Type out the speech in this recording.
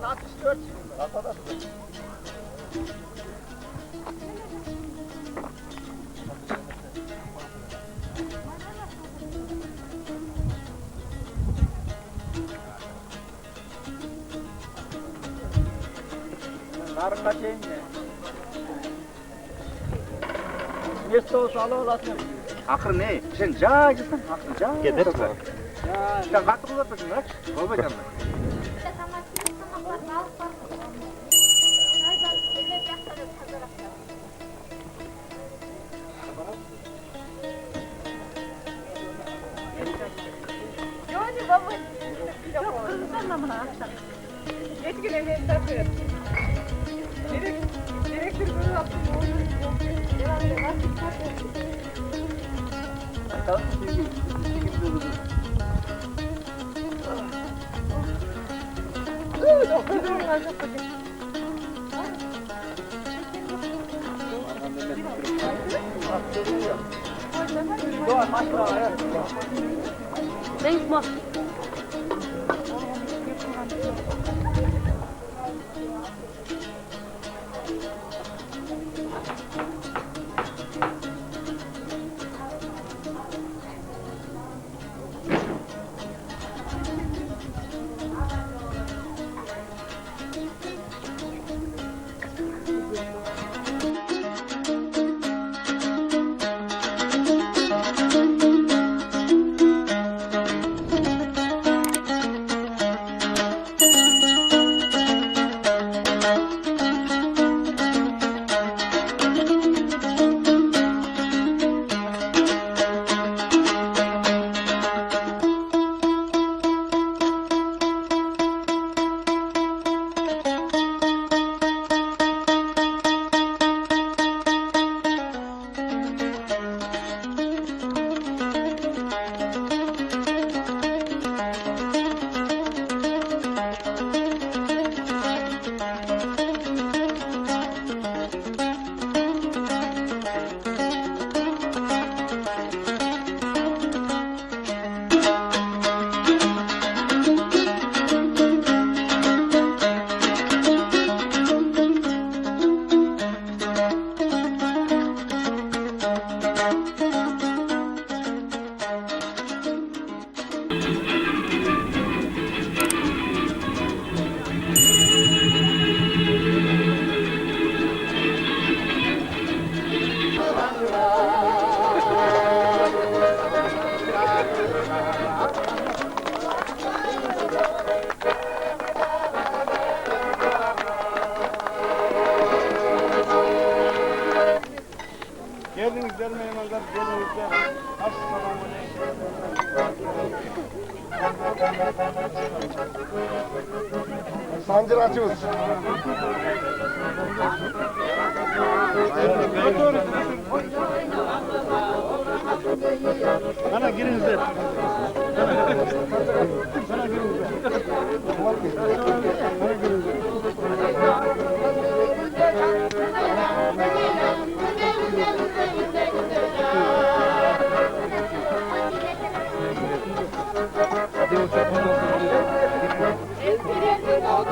64. Narın kaçayım ya. Ne soğuk alı olasın. Akır ne? Sen cağa gitsin. Akır cağa. Gider mi? Sen katı uzatırsın lan. Olmayacak mı? Yok baba. Yok kızım da bana akşam. Yetkin evine takıyor. Direktör böyle yaptım. Tamam mı? Şimdi durur. Denk mi? Geldiniz gelmeyenler, gelinizler. Sancır açıyoruz. Bana girinizler. Bana girinizler. Bana girinizler. Espiritual,